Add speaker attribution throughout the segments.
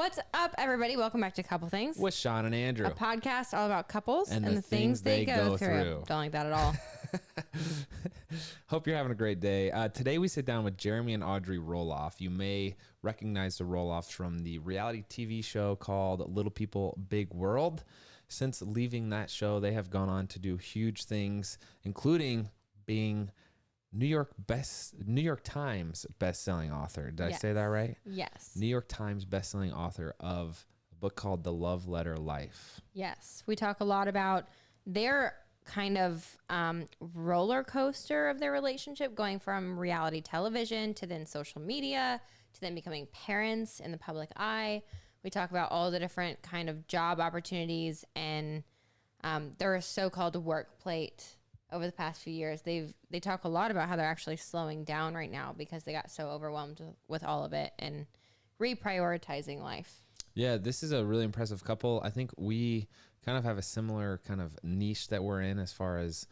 Speaker 1: What's up, everybody? Welcome back to Couple Things
Speaker 2: with Shawn and Andrew,
Speaker 1: a podcast all about couples
Speaker 2: and
Speaker 1: the things they go through. Don't like that at all.
Speaker 2: Hope you're having a great day. Today we sit down with Jeremy and Audrey Roloff. You may recognize the Roloffs from the reality TV show called Little People, Big World. Since leaving that show, they have gone on to do huge things, including being New York Times best-selling author. Did I say that right?
Speaker 1: Yes.
Speaker 2: New York Times best-selling author of a book called The Love Letter Life.
Speaker 1: Yes. We talk a lot about their kind of roller coaster of their relationship, going from reality television to then social media to then becoming parents in the public eye. We talk about all the different kind of job opportunities and their so-called work plate over the past few years. They talk a lot about how they're actually slowing down right now because they got so overwhelmed with all of it and reprioritizing life.
Speaker 2: Yeah, this is a really impressive couple. I think we kind of have a similar kind of niche that we're in as far as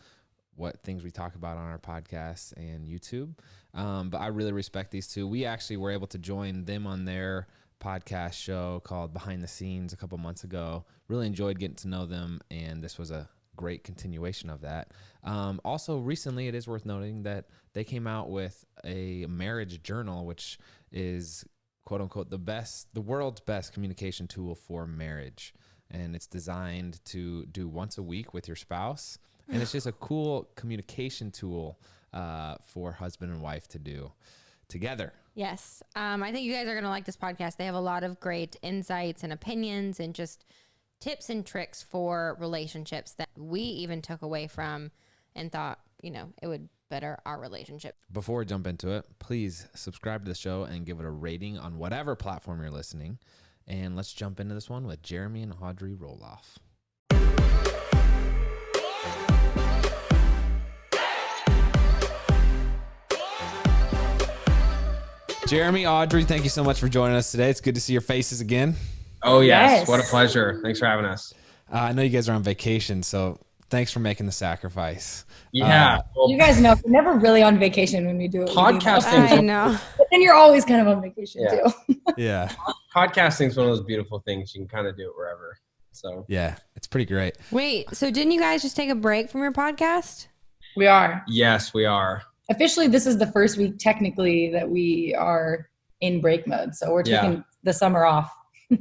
Speaker 2: what things we talk about on our podcast and YouTube. But I really respect these two. We actually were able to join them on their podcast show called Behind the Scenes a couple months ago. Really enjoyed getting to know them, and this was a great continuation of that. Also, recently, it is worth noting that they came out with a marriage journal, which is quote unquote the world's best communication tool for marriage. And it's designed to do once a week with your spouse. And it's just a cool communication tool for husband and wife to do together.
Speaker 1: Yes. I think you guys are going to like this podcast. They have a lot of great insights and opinions and just tips and tricks for relationships that we even took away from and thought, it would better our relationship.
Speaker 2: Before we jump into it, please subscribe to the show and give it a rating on whatever platform you're listening. And let's jump into this one with Jeremy and Audrey Roloff. Jeremy, Audrey, thank you so much for joining us today. It's good to see your faces again.
Speaker 3: Oh, yes. What a pleasure. Thanks for having us.
Speaker 2: I know you guys are on vacation, so thanks for making the sacrifice.
Speaker 3: Yeah.
Speaker 4: You guys know we're never really on vacation when we do it.
Speaker 3: Podcasting.
Speaker 1: I know.
Speaker 4: But then you're always kind of on vacation too.
Speaker 2: Yeah.
Speaker 3: Podcasting is one of those beautiful things. You can kind of do it wherever. So
Speaker 2: yeah, it's pretty great.
Speaker 1: Wait, so didn't you guys just take a break from your podcast?
Speaker 4: We are.
Speaker 3: Yes, we are.
Speaker 4: Officially, this is the first week technically that we are in break mode. So we're taking the summer off.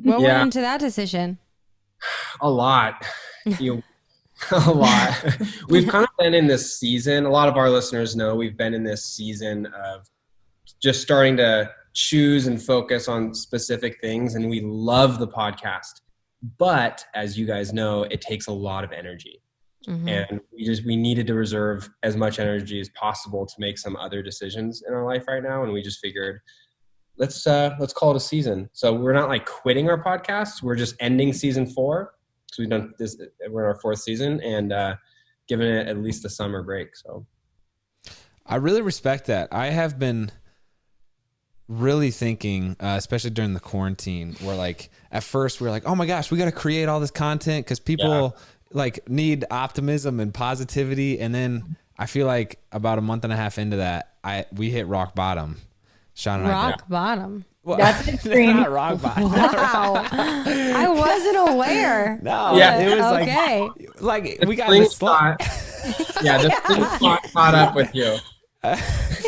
Speaker 1: What went into that decision?
Speaker 3: A lot. A lot. We've kind of been in this season. A lot of our listeners know we've been in this season of just starting to choose and focus on specific things. And we love the podcast. But as you guys know, it takes a lot of energy. Mm-hmm. And we needed to reserve as much energy as possible to make some other decisions in our life right now. And we just figured, let's call it a season. So we're not like quitting our podcast. We're just ending season 4. So we've done this. We're in our 4th season and giving it at least a summer break. So
Speaker 2: I really respect that. I have been really thinking, especially during the quarantine, where like at first we were like, oh my gosh, we got to create all this content because people like need optimism and positivity. And then I feel like about a month and a half into that, we hit rock bottom. Shawn and I.
Speaker 1: Bottom.
Speaker 4: Well, that's extreme.
Speaker 2: Not rock bottom.
Speaker 1: Wow. I wasn't aware.
Speaker 2: No. Yeah. It was like we got this slot.
Speaker 3: The slot caught up with you.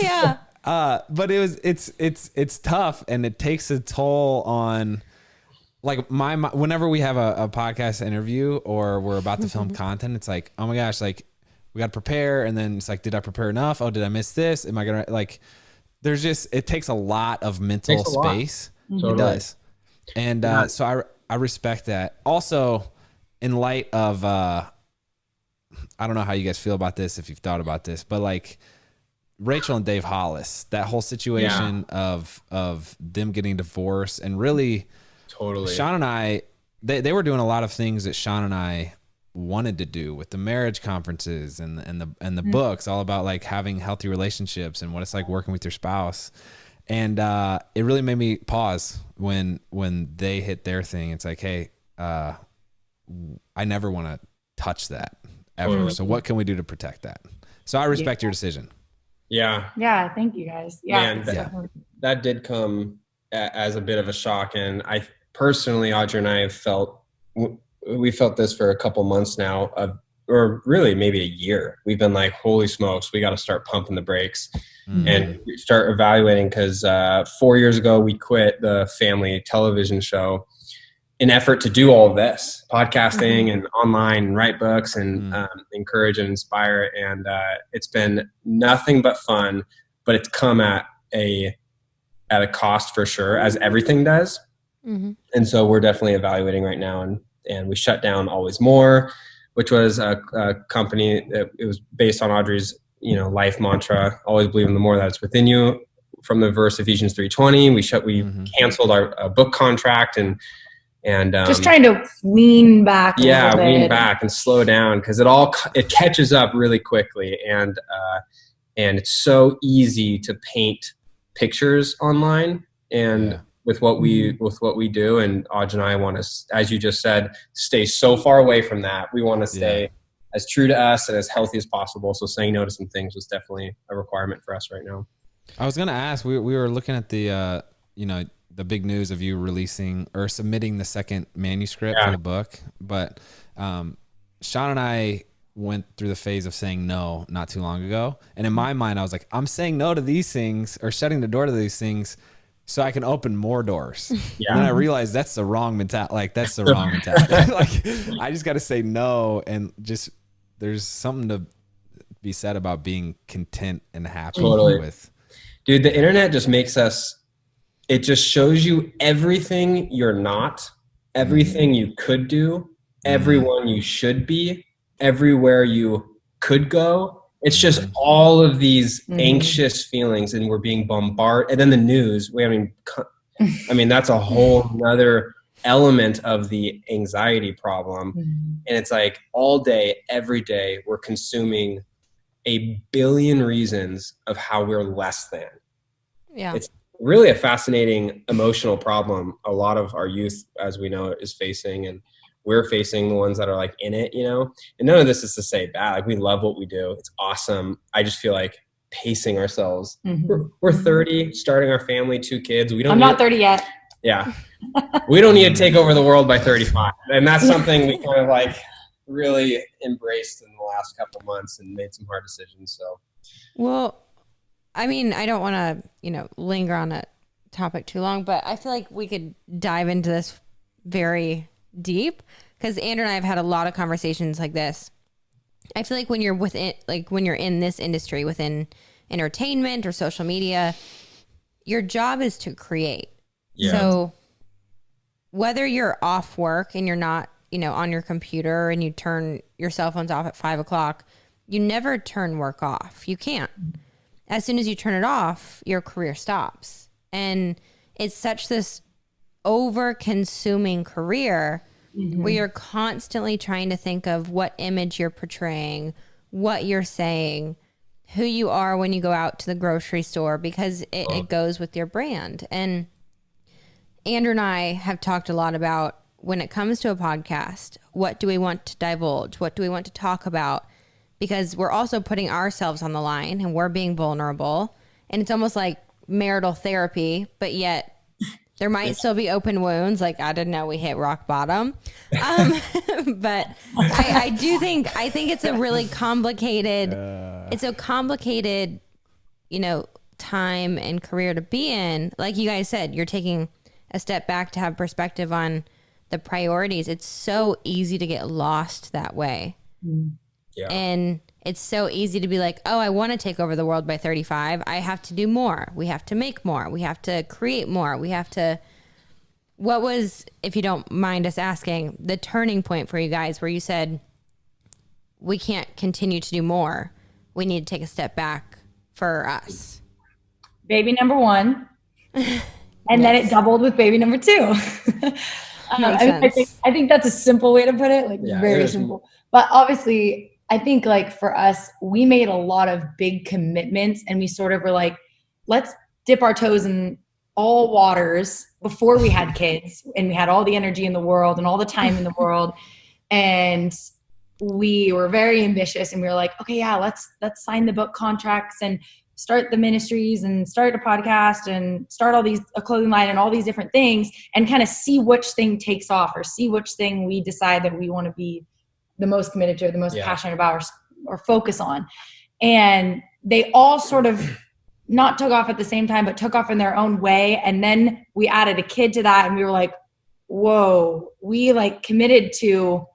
Speaker 1: Yeah.
Speaker 2: But it's tough and it takes a toll on like my whenever we have a podcast interview or we're about to film content, it's like, oh my gosh, like we got to prepare. And then it's like, did I prepare enough? Oh, did I miss this? Am I going to like, it takes a lot of mental space.
Speaker 3: Totally.
Speaker 2: It does. And so I respect that. Also, in light of, I don't know how you guys feel about this, if you've thought about this, but like Rachel and Dave Hollis, that whole situation of them getting divorced and really
Speaker 3: totally
Speaker 2: Shawn and I, they were doing a lot of things that Shawn and I wanted to do with the marriage conferences and the books, all about like having healthy relationships and what it's like working with your spouse. And it really made me pause when they hit their thing. It's like, hey, I never want to touch that ever. So what can we do to protect that? So I respect your decision.
Speaker 3: Yeah.
Speaker 4: Thank you guys. Yeah.
Speaker 3: Man, that did come as a bit of a shock. And personally, Audrey and I have we felt this for a couple months now, or really maybe a year. We've been like, holy smokes, we got to start pumping the brakes and start evaluating, because 4 years ago we quit the family television show in effort to do all of this podcasting and online and write books and encourage and inspire. And it's been nothing but fun, but it's come at a cost for sure, as everything does. And so we're definitely evaluating right now. And we shut down Always More, which was a company that it was based on Audrey's, life mantra, always believe in the more that's within you, from the verse Ephesians 3:20. We canceled our book contract and
Speaker 4: just trying to lean back.
Speaker 3: Lean back and slow down, because it catches up really quickly. And it's so easy to paint pictures online and with what we do. And Audrey and I want to, as you just said, stay so far away from that. We want to stay as true to us and as healthy as possible. So saying no to some things was definitely a requirement for us right now.
Speaker 2: I was going to ask, we were looking at the, the big news of you releasing or submitting the second manuscript for the book. But Shawn and I went through the phase of saying no not too long ago. And in my mind, I was like, I'm saying no to these things, or shutting the door to these things, so I can open more doors. And then I realized that's the wrong mentality. Like, that's the wrong mentality. Like, I just got to say no. And just, there's something to be said about being content and happy with.
Speaker 3: Dude, the internet just makes us, it just shows you everything you're not, everything you could do, everyone you should be, everywhere you could go. It's just all of these anxious feelings, and we're being bombarded. And then the news, that's a whole nother element of the anxiety problem. And it's like all day, every day, we're consuming a billion reasons of how we're less than. Yeah. It's really a fascinating emotional problem a lot of our youth, as we know, is facing. And we're facing, the ones that are like in it, and none of this is to say bad. Like, we love what we do. It's awesome. I just feel like pacing ourselves. We're 30, starting our family, 2 kids.
Speaker 4: I'm not 30 yet.
Speaker 3: Yeah. We don't need to take over the world by 35. And that's something we kind of like really embraced in the last couple of months and made some hard decisions. So,
Speaker 1: well, I don't want to, linger on a topic too long, but I feel like we could dive into this very deep, because Andrew and I have had a lot of conversations like this. I feel like when you're in this industry, within entertainment or social media, your job is to create. Yeah. So whether you're off work and you're not, on your computer, and you turn your cell phones off at 5:00, you never turn work off. You can't. As soon as you turn it off, your career stops. And it's such this over-consuming career where you're constantly trying to think of what image you're portraying, what you're saying, who you are when you go out to the grocery store, because it goes with your brand. And Andrew and I have talked a lot about, when it comes to a podcast, what do we want to divulge? What do we want to talk about? Because we're also putting ourselves on the line, and we're being vulnerable. And it's almost like marital therapy, but yet there might still be open wounds. Like, I didn't know we hit rock bottom. But I think it's a really complicated, time and career to be in. Like you guys said, you're taking a step back to have perspective on the priorities. It's so easy to get lost that way. Yeah. And it's so easy to be like, oh, I want to take over the world by 35. I have to do more. We have to make more. We have to create more. We have to. What was, if you don't mind us asking, the turning point for you guys where you said, we can't continue to do more? We need to take a step back for us.
Speaker 4: Baby number 1. And then it doubled with baby number 2. I think that's a simple way to put it. Like, very simple. But obviously, I think, like, for us, we made a lot of big commitments, and we sort of were like, let's dip our toes in all waters before we had kids, and we had all the energy in the world and all the time in the world. And we were very ambitious, and we were like, okay, yeah, let's sign the book contracts and start the ministries and start a podcast and start a clothing line and all these different things, and kind of see which thing takes off, or see which thing we decide that we want to be the most committed to, or the most passionate about, or focus on. And they all sort of not took off at the same time, but took off in their own way. And then we added a kid to that, and we were like, whoa, we like committed to,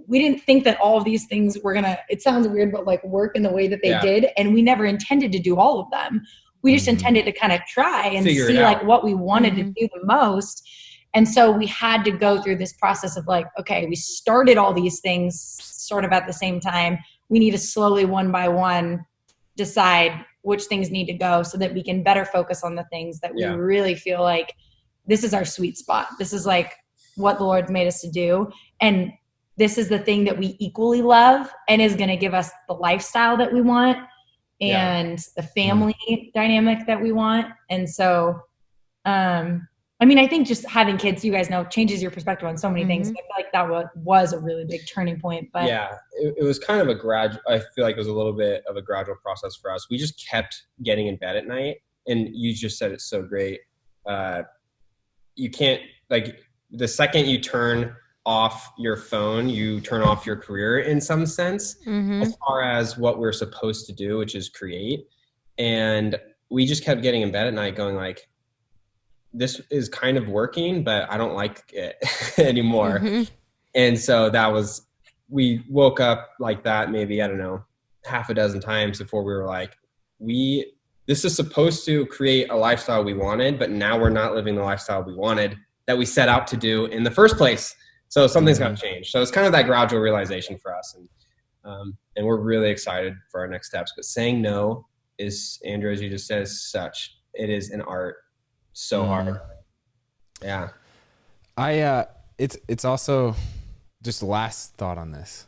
Speaker 4: we didn't think that all of these things were gonna, it sounds weird, but like work in the way that they did. And we never intended to do all of them. We just intended to kind of try and see like what we wanted to do the most. And so we had to go through this process of like, okay, we started all these things sort of at the same time. We need to slowly, one by one, decide which things need to go so that we can better focus on the things that we really feel like this is our sweet spot. This is like what the Lord's made us to do. And this is the thing that we equally love and is going to give us the lifestyle that we want and the family dynamic that we want. And so, I mean, I think just having kids, you guys know, changes your perspective on so many things. I feel like that was a really big turning point. But
Speaker 3: it was kind of I feel like it was a little bit of a gradual process for us. We just kept getting in bed at night, and you just said it so great. You can't, like, the second you turn off your phone, you turn off your career in some sense, as far as what we're supposed to do, which is create. And we just kept getting in bed at night going like, this is kind of working, but I don't like it anymore. And so we woke up like that maybe, I don't know, half a dozen times before we were like, this is supposed to create a lifestyle we wanted, but now we're not living the lifestyle we wanted that we set out to do in the first place. So something's got to change. So it's kind of that gradual realization for us. And we're really excited for our next steps. But saying no is, Andrew, as you just said, it is an art. So hard. Yeah.
Speaker 2: It's also just last thought on this.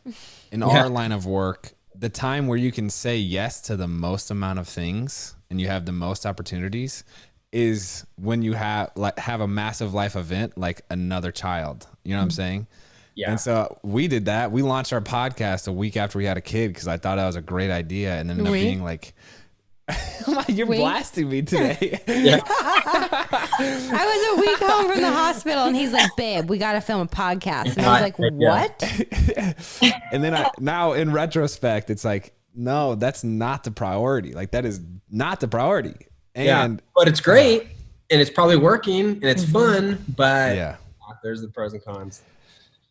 Speaker 2: In our line of work, the time where you can say yes to the most amount of things and you have the most opportunities is when you have a massive life event, like another child, you know what I'm saying? Yeah. And so we did that. We launched our podcast a week after we had a kid, cause I thought that was a great idea. And then ended up being like, you're blasting me today.
Speaker 1: I was a week home from the hospital, and he's like, babe, we got to film a podcast. And I was like, what?
Speaker 2: And then now in retrospect, it's like, no, that's not the priority. Like, that is not the priority. And
Speaker 3: but it's great, and it's probably working, and it's fun, but there's the pros and cons.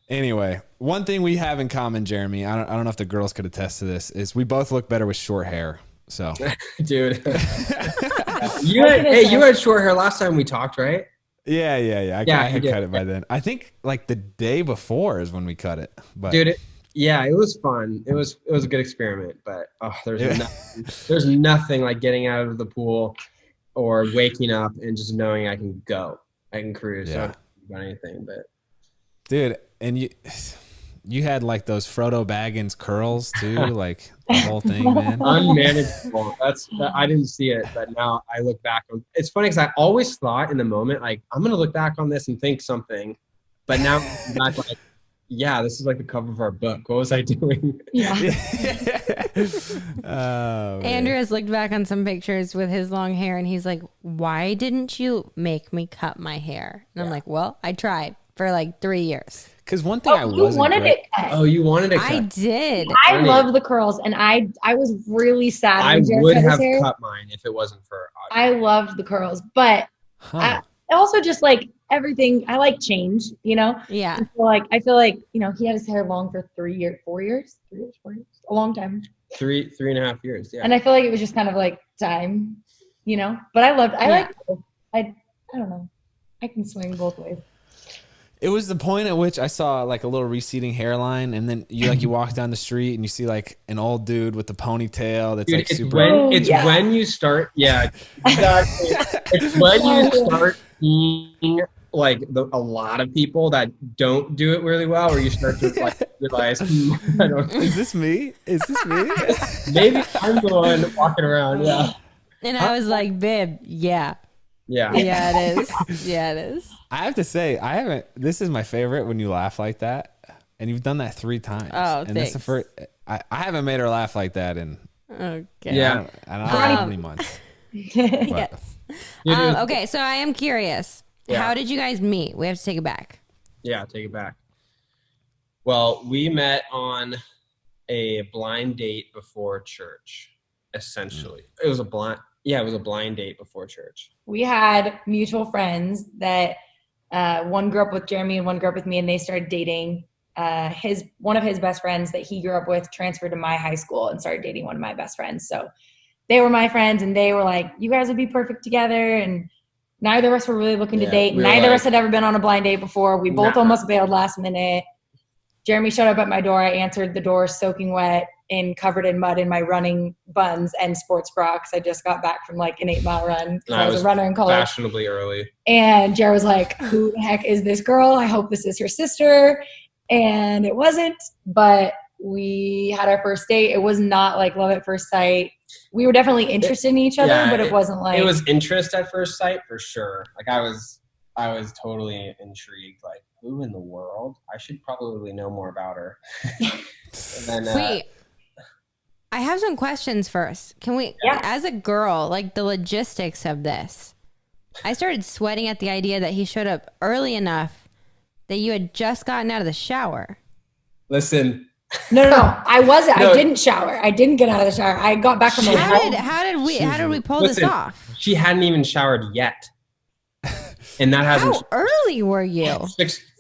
Speaker 2: Anyway, one thing we have in common, Jeremy, I don't know if the girls could attest to this, is we both look better with short hair. So,
Speaker 3: dude, you had short hair last time we talked, right?
Speaker 2: Yeah. I had cut it by then. I think like the day before is when we cut it. But
Speaker 3: dude, it was fun. It was a good experiment. But there's nothing like getting out of the pool or waking up and just knowing I can cruise. So I don't think about anything. But
Speaker 2: dude, and you had like those Frodo Baggins curls too, like the whole thing, man.
Speaker 3: Unmanageable. I didn't see it, but now I look back on. It's funny because I always thought in the moment, like, I'm gonna look back on this and think something, but now I'm back like, yeah, this is like the cover of our book. What was I doing?
Speaker 1: Andrew has looked back on some pictures with his long hair, and he's like, "Why didn't you make me cut my hair?" And I'm like, "Well, I tried for like 3 years."
Speaker 2: Because one thing
Speaker 3: you wanted it cut.
Speaker 1: I did.
Speaker 4: I love the curls, and I was really sad.
Speaker 3: I would have cut mine if it wasn't for Audrey.
Speaker 4: I loved the curls, but I also just like everything. I like change, you know?
Speaker 1: Yeah.
Speaker 4: I feel like, you know, he had his hair long for 4 years, a long time.
Speaker 3: 3.5 years. Yeah.
Speaker 4: And I feel like it was just kind of like time, you know, but I don't know. I can swing both ways.
Speaker 2: It was the point at which I saw like a little receding hairline, and then you walk down the street and you see like an old dude with the ponytail that's like super.
Speaker 3: When you start, exactly. It's when you start seeing like a lot of people that don't do it really well, or you start to like realize,
Speaker 2: is this me?
Speaker 3: Maybe I'm the one walking around. Yeah.
Speaker 1: And I was like, babe, Yeah, it is. Yeah, it is.
Speaker 2: I have to say, this is my favorite when you laugh like that. And you've done that 3 times.
Speaker 1: Oh,
Speaker 2: and
Speaker 1: thanks.
Speaker 2: That's I haven't made her laugh like that in
Speaker 1: Okay.
Speaker 2: Yeah. I don't know how many months.
Speaker 1: Yes. Okay, so I am curious.
Speaker 3: Yeah.
Speaker 1: How did you guys meet? We have to take it back.
Speaker 3: Yeah, take it back. Well, we met on a blind date before church, essentially. It was a blind date before church.
Speaker 4: We had mutual friends that one grew up with Jeremy and one grew up with me, and they started dating. One of his best friends that he grew up with transferred to my high school and started dating one of my best friends. So they were my friends, and they were like, you guys would be perfect together. And neither of us were really looking to date. Neither of us had ever been on a blind date before. We both almost bailed last minute. Jeremy showed up at my door. I answered the door soaking wet and covered in mud in my running buns and sports bra because I just got back from like an 8-mile run. I was a runner in college.
Speaker 3: Fashionably early.
Speaker 4: And Jared was like, who the heck is this girl? I hope this is her sister. And it wasn't, but we had our first date. It was not like love at first sight. We were definitely interested in each other, but it wasn't like.
Speaker 3: It was interest at first sight for sure. Like I was totally intrigued. Like, who in the world? I should probably know more about her. And then,
Speaker 1: Wait, I have some questions first. Can we, as a girl, like the logistics of this, I started sweating at the idea that he showed up early enough that you had just gotten out of the shower.
Speaker 3: Listen.
Speaker 4: No. I wasn't. No. I didn't shower. I didn't get out of the shower. I got back from
Speaker 1: How did we pull this off?
Speaker 3: She hadn't even showered yet. And that hasn't.
Speaker 1: How early were you?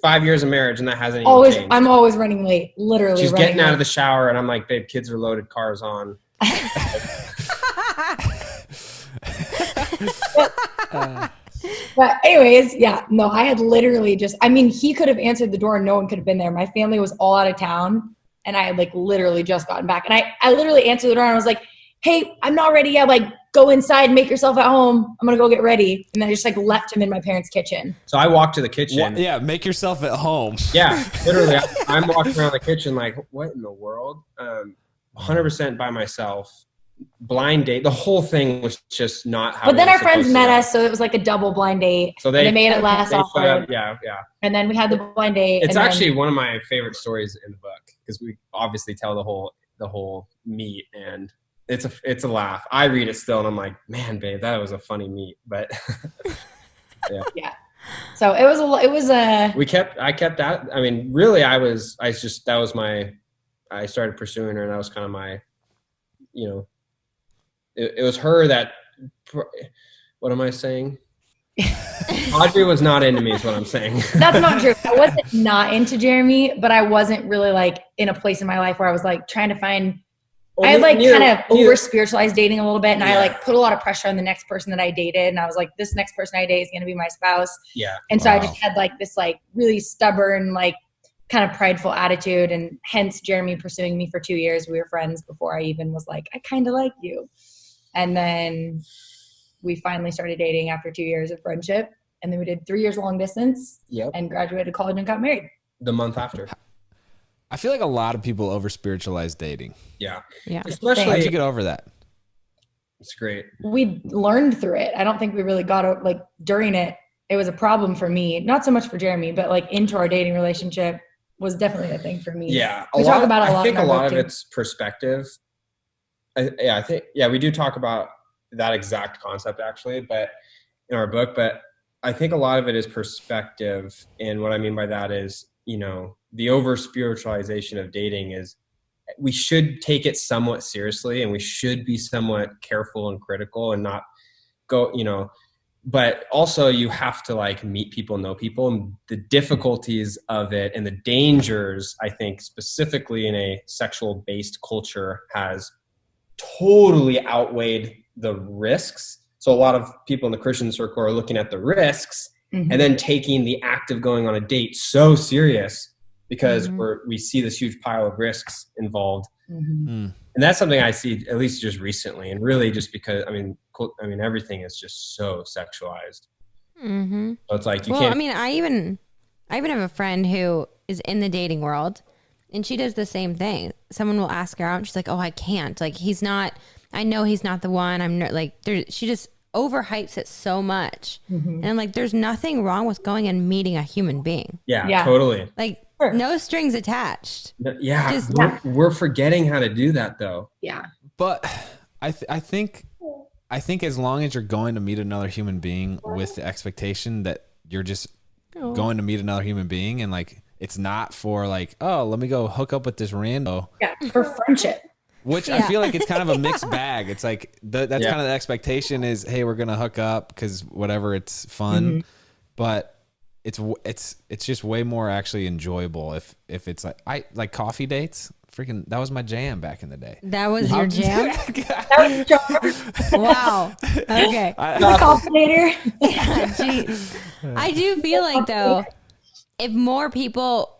Speaker 3: 5 years of marriage, and that hasn't even changed.
Speaker 4: I'm always running late. Literally,
Speaker 3: she's getting out of the shower, and I'm like, "Babe, kids are loaded, cars on."
Speaker 4: But anyways, I had literally he could have answered the door and no one could have been there. My family was all out of town, and I had like literally just gotten back, and I literally answered the door and I was like, "Hey, I'm not ready yet. Like, go inside, make yourself at home. I'm gonna go get ready." And then I just like left him in my parents' kitchen.
Speaker 3: So I walked to the kitchen.
Speaker 2: Yeah, make yourself at home.
Speaker 3: Yeah, literally. I'm walking around the kitchen like, what in the world? 100% by myself. Blind date. The whole thing was just not how.
Speaker 4: But then our friends met us, so it was like a double blind date. So they made it last awkward.
Speaker 3: Yeah.
Speaker 4: And then we had the blind date.
Speaker 3: It's actually one of my favorite stories in the book because we obviously tell the whole meet, and it's a laugh. I read it still, and I'm like, man, babe, that was a funny meet. But
Speaker 4: yeah. So it was a.
Speaker 3: I kept that. I mean, really, I started pursuing her, and that was kind of my, it was her that, what am I saying? Audrey was not into me is what I'm saying.
Speaker 4: That's not true. I wasn't not into Jeremy, but I wasn't really like in a place in my life where I was like trying to find, I had like kind of over spiritualized dating a little bit. And I like put a lot of pressure on the next person that I dated. And I was like, this next person I date is going to be my spouse.
Speaker 3: Yeah.
Speaker 4: And so I just had like this like really stubborn, like kind of prideful attitude. And hence Jeremy pursuing me for 2 years. We were friends before I even was like, I kind of like you. And then we finally started dating after 2 years of friendship. And then we did 3 years long distance and graduated college and got married.
Speaker 3: The month after.
Speaker 2: I feel like a lot of people over spiritualize dating.
Speaker 3: Yeah.
Speaker 2: Especially. How'd you get over that?
Speaker 3: It's great.
Speaker 4: We learned through it. I don't think we really got like during it. It was a problem for me, not so much for Jeremy, but like into our dating relationship was definitely a thing for me.
Speaker 3: Yeah.
Speaker 4: We talk about it a lot.
Speaker 3: I think a lot of it's perspective. I think we do talk about that exact concept actually, but in our book, but I think a lot of it is perspective. And what I mean by that is, the over spiritualization of dating is we should take it somewhat seriously and we should be somewhat careful and critical and not go, but also you have to like meet people, know people, and the difficulties of it and the dangers, I think specifically in a sexual based culture has totally outweighed the risks. So a lot of people in the Christian circle are looking at the risks and then taking the act of going on a date so serious because we see this huge pile of risks involved. And that's something I see at least just recently, and really just because, I mean, everything is just so sexualized. So it's like, you can't.
Speaker 1: I mean, I even have a friend who is in the dating world. And she does the same thing. Someone will ask her out and she's like, oh, I can't. Like, I know he's not the one. I'm not like, she just overhypes it so much. And I'm like, there's nothing wrong with going and meeting a human being.
Speaker 3: Yeah. Totally.
Speaker 1: Like, no strings attached.
Speaker 3: Yeah. We're forgetting how to do that though.
Speaker 4: Yeah.
Speaker 2: But I think as long as you're going to meet another human being with the expectation that you're just going to meet another human being, and like it's not for like, oh, let me go hook up with this rando.
Speaker 4: Yeah, for friendship.
Speaker 2: Which I feel like it's kind of a mixed bag. It's like that's kind of the expectation is, hey, we're gonna hook up because whatever, it's fun, but it's just way more actually enjoyable if it's like coffee dates. Freaking, that was my jam back in the day.
Speaker 1: That was your jam?
Speaker 4: That was
Speaker 1: Wow. Okay.
Speaker 4: coffee later.
Speaker 1: Yeah, geez. I do feel like, though, if more people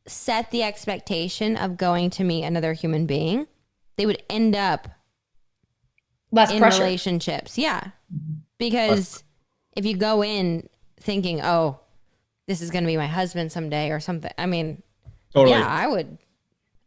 Speaker 1: set the expectation of going to meet another human being, they would end up
Speaker 4: Less
Speaker 1: in
Speaker 4: pressure.
Speaker 1: relationships. Yeah. Because if you go in thinking, oh, this is going to be my husband someday or something, I mean,
Speaker 3: Totally.
Speaker 1: yeah,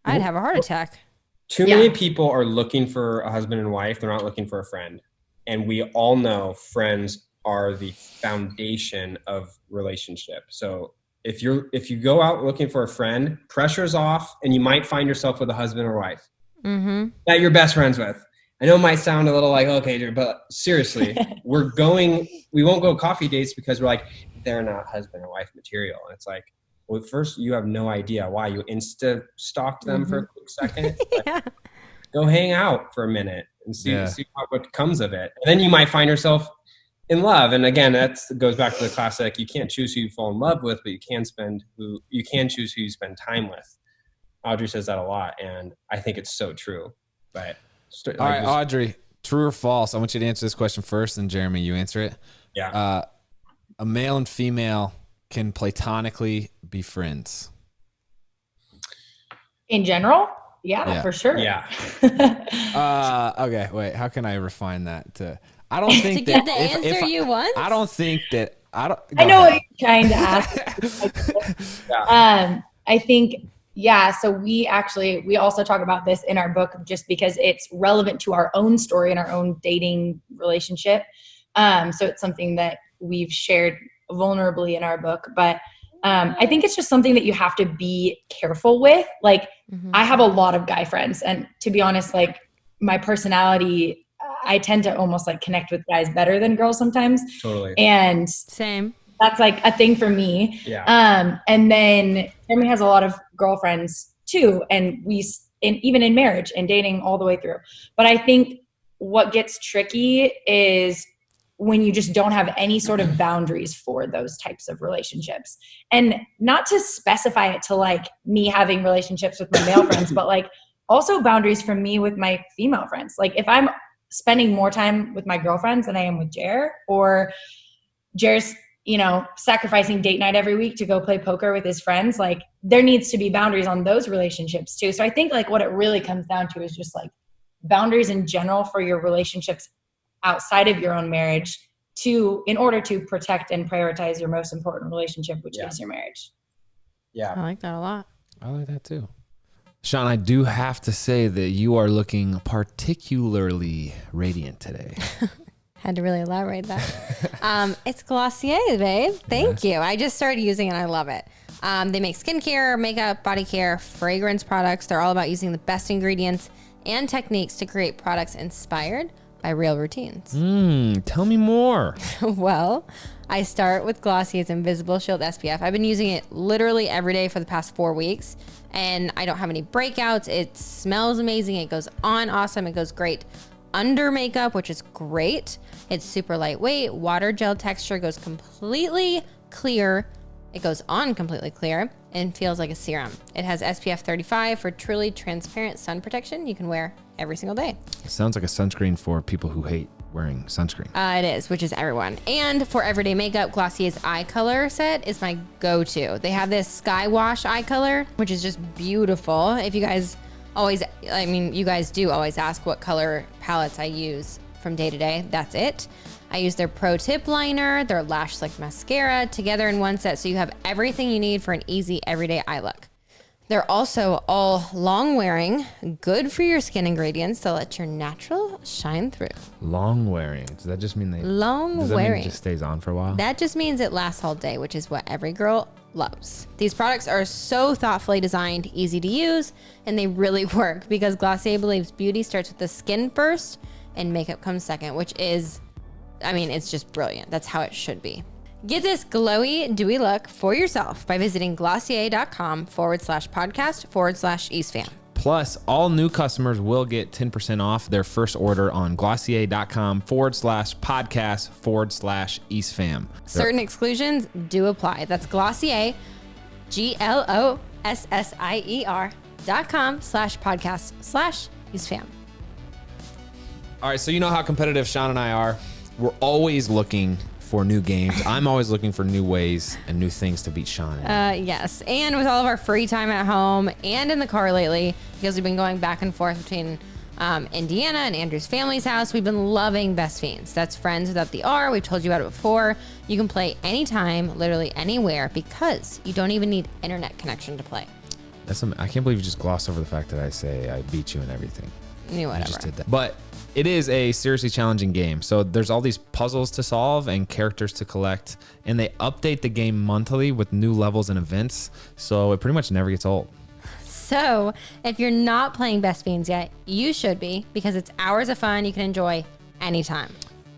Speaker 1: I'd have a heart attack.
Speaker 3: Too many people are looking for a husband and wife. They're not looking for a friend. And we all know friends are the foundation of relationship. So if you go out looking for a friend, pressure's off, and you might find yourself with a husband or wife that you're best friends with. I know it might sound a little like, okay, but seriously, we won't go coffee dates because we're like, they're not husband and wife material. And it's like, well, first, you have no idea why you insta-stalked them for a quick second. Like, go hang out for a minute and see what comes of it. And then you might find yourself in love. And again, that goes back to the classic, you can't choose who you fall in love with, but you can choose who you spend time with. Audrey says that a lot, and I think it's so true. But
Speaker 2: all right, Audrey, true or false? I want you to answer this question first, and Jeremy, you answer it.
Speaker 3: Yeah.
Speaker 2: A male and female can platonically be friends.
Speaker 4: In general? Yeah, for sure.
Speaker 3: Yeah.
Speaker 2: Okay, wait. How can I refine that to? I don't think
Speaker 1: to
Speaker 2: that
Speaker 1: get the answer you want.
Speaker 2: I don't think that I don't.
Speaker 4: I know what you're trying to ask. I think, so we also talk about this in our book just because it's relevant to our own story and our own dating relationship. So it's something that we've shared vulnerably in our book, but I think it's just something that you have to be careful with. Like, I have a lot of guy friends, and to be honest, like my personality, I tend to almost like connect with guys better than girls sometimes.
Speaker 3: Totally.
Speaker 4: And
Speaker 1: same.
Speaker 4: That's like a thing for me.
Speaker 3: Yeah.
Speaker 4: And then Jeremy has a lot of girlfriends too, and even in marriage and dating all the way through. But I think what gets tricky is when you just don't have any sort of boundaries for those types of relationships. And not to specify it to like me having relationships with my male friends, but like also boundaries from me with my female friends. Like if I'm spending more time with my girlfriends than I am with Jer, or Jer's, sacrificing date night every week to go play poker with his friends, like there needs to be boundaries on those relationships too. So I think like what it really comes down to is just like boundaries in general for your relationships outside of your own marriage in order to protect and prioritize your most important relationship, which is your marriage.
Speaker 3: Yeah.
Speaker 1: I like that a lot.
Speaker 2: I like that too. Shawn, I do have to say that you are looking particularly radiant today.
Speaker 1: Had to really elaborate that. It's Glossier, babe. Thank you. I just started using it. I love it. They make skincare, makeup, body care, fragrance products. They're all about using the best ingredients and techniques to create products inspired by real routines.
Speaker 2: Tell me more.
Speaker 1: Well, I start with Glossier's Invisible Shield SPF. I've been using it literally every day for the past 4 weeks, and I don't have any breakouts. It smells amazing. It goes on awesome. It goes great under makeup, which is great. It's super lightweight. Water gel texture, goes completely clear. It goes on completely clear and feels like a serum. It has SPF 35 for truly transparent sun protection you can wear every single day.
Speaker 2: It sounds like a sunscreen for people who hate wearing sunscreen.
Speaker 1: It is, which is everyone. And for everyday makeup, Glossier's eye color set is my go-to. They have this Sky Wash eye color, which is just beautiful. If you guys you guys do always ask what color palettes I use from day to day. That's it. I use their Pro Tip Liner, their Lash Slick Mascara together in one set, so you have everything you need for an easy everyday eye look. They're also all long-wearing, good for your skin ingredients to let your natural shine through.
Speaker 2: Long-wearing. Does that just mean
Speaker 1: long-wearing.
Speaker 2: Does that mean it just stays on for a while?
Speaker 1: That just means it lasts all day, which is what every girl loves. These products are so thoughtfully designed, easy to use, and they really work because Glossier believes beauty starts with the skin first and makeup comes second, which is, I mean, it's just brilliant. That's how it should be. Get this glowy, dewy look for yourself by visiting glossier.com/podcast/EastFam.
Speaker 2: Plus, all new customers will get 10% off their first order on glossier.com/podcast/EastFam.
Speaker 1: Certain exclusions do apply. That's Glossier, GLOSSIER.com/podcast/EastFam.
Speaker 2: All right, so you know how competitive Shawn and I are. We're always looking for new games. I'm always looking for new ways and new things to beat Shawn in.
Speaker 1: Yes, and with all of our free time at home and in the car lately, because we've been going back and forth between Indiana and Andrew's family's house, we've been loving Best Fiends. That's friends without the R. We've told you about it before. You can play anytime, literally anywhere, because you don't even need internet connection to play.
Speaker 2: I can't believe you just glossed over the fact that I say I beat you and everything.
Speaker 1: Yeah, whatever.
Speaker 2: You just did that. But it is a seriously challenging game. So there's all these puzzles to solve and characters to collect, and they update the game monthly with new levels and events. So it pretty much never gets old.
Speaker 1: So if you're not playing Best Fiends yet, you should be, because it's hours of fun you can enjoy anytime.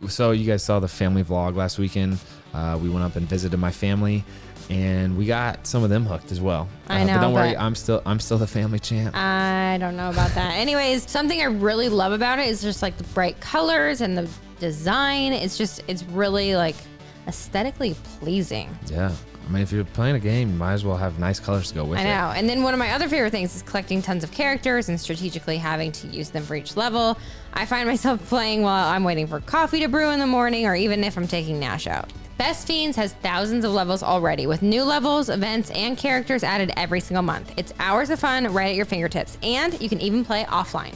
Speaker 2: So you guys saw the family vlog last weekend. We went up and visited my family, and we got some of them hooked as well.
Speaker 1: I know,
Speaker 2: but don't worry, I'm still the family champ.
Speaker 1: I don't know about that. Anyways, something I really love about it is just like the bright colors and the design. It's really like aesthetically pleasing.
Speaker 2: Yeah. I mean, if you're playing a game, you might as well have nice colors to go with it.
Speaker 1: I know. And then one of my other favorite things is collecting tons of characters and strategically having to use them for each level. I find myself playing while I'm waiting for coffee to brew in the morning, or even if I'm taking Nash out. Best Fiends has thousands of levels already, with new levels, events, and characters added every single month. It's hours of fun right at your fingertips, and you can even play offline.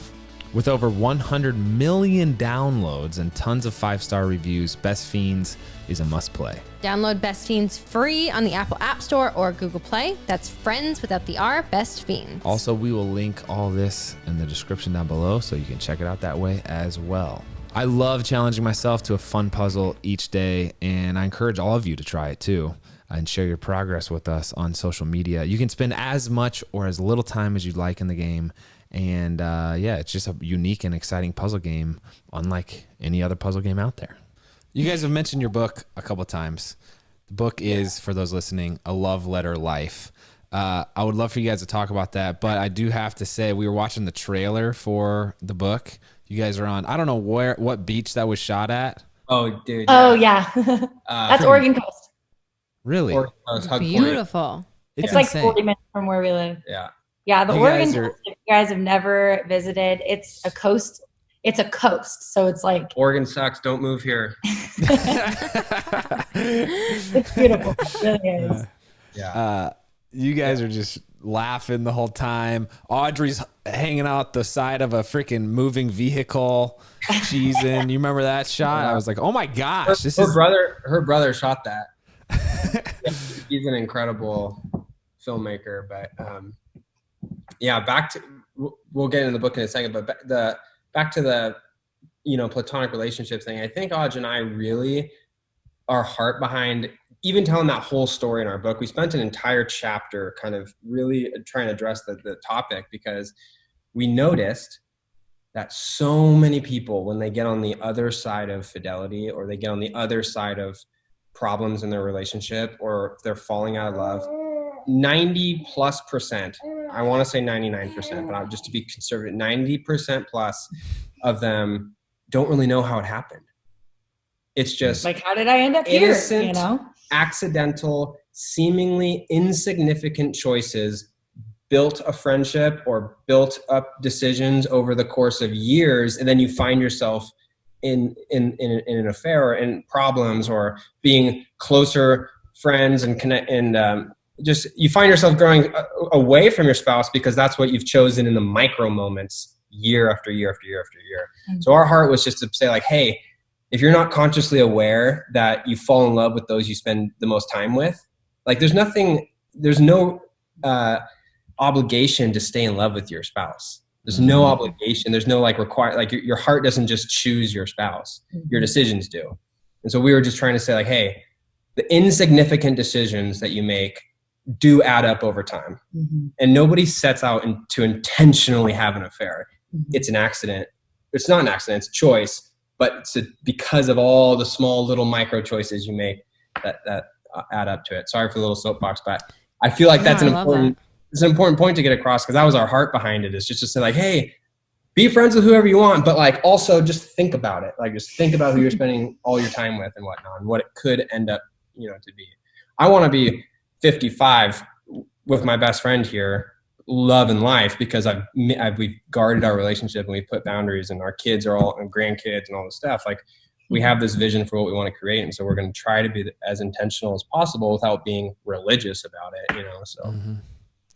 Speaker 2: With over 100 million downloads and tons of 5-star reviews, Best Fiends is a must-play.
Speaker 1: Download Best Fiends free on the Apple App Store or Google Play. That's friends without the R, Best Fiends.
Speaker 2: Also, we will link all this in the description down below, so you can check it out that way as well. I love challenging myself to a fun puzzle each day, and I encourage all of you to try it too and share your progress with us on social media. You can spend as much or as little time as you'd like in the game, and yeah, it's just a unique and exciting puzzle game, unlike any other puzzle game out there. You guys have mentioned your book a couple times. The book is, for those listening, A Love Letter Life. I would love for you guys to talk about that, but I do have to say, we were watching the trailer for the book. You guys are on, I don't know what beach that was shot at.
Speaker 3: Oh, dude.
Speaker 4: Oh, yeah. That's Oregon Coast.
Speaker 2: Really?
Speaker 3: Oregon Coast,
Speaker 1: Beautiful.
Speaker 4: It's like 40 minutes from where we live.
Speaker 3: Yeah.
Speaker 4: Yeah, the Oregon Coast, if you guys have never visited, it's a coast. It's a coast, so it's like
Speaker 3: Oregon sucks. Don't move here.
Speaker 4: It's beautiful. It really is.
Speaker 3: Yeah.
Speaker 2: You guys are just laughing the whole time. Audrey's hanging out the side of a freaking moving vehicle, cheesing. You remember that shot? I was like, oh my gosh,
Speaker 3: her brother shot that. He's an incredible filmmaker, but yeah, we'll get into the book in a second, but back to the platonic relationship thing. I think Audrey and I really, our heart behind even telling that whole story in our book, we spent an entire chapter kind of really trying to address the topic, because we noticed that so many people, when they get on the other side of fidelity, or they get on the other side of problems in their relationship, or they're falling out of love, 90+%, I want to say 99%, but just to be conservative, 90% plus of them don't really know how it happened. It's just
Speaker 4: like, how did I end up
Speaker 3: innocent,
Speaker 4: here?
Speaker 3: Accidental, seemingly insignificant choices built a friendship or built up decisions over the course of years, and then you find yourself in an affair or in problems, or being closer friends and connect, and just you find yourself growing away from your spouse because that's what you've chosen in the micro moments, year after year after year after year. Mm-hmm. So our heart was just to say, like, hey, if you're not consciously aware that you fall in love with those you spend the most time with, like there's no obligation to stay in love with your spouse. There's no obligation. There's no your heart doesn't just choose your spouse. Your decisions do. And so we were just trying to say, like, hey, the insignificant decisions that you make do add up over time. And nobody sets out to intentionally have an affair. It's an accident. It's not an accident, it's a choice, but it's because of all the small little micro choices you make that add up to it. Sorry for the little soapbox, but I feel like that's an important point to get across, because that was our heart behind it, is just to say like, hey, be friends with whoever you want, but like also just think about it. Like just think about who you're spending all your time with and whatnot, and what it could end up, to be. I want to be 55 with my best friend here, love and life, because we've guarded our relationship and we've put boundaries, and our kids are all, and grandkids and all this stuff. Like we have this vision for what we want to create. And so we're going to try to be as intentional as possible without being religious about it, so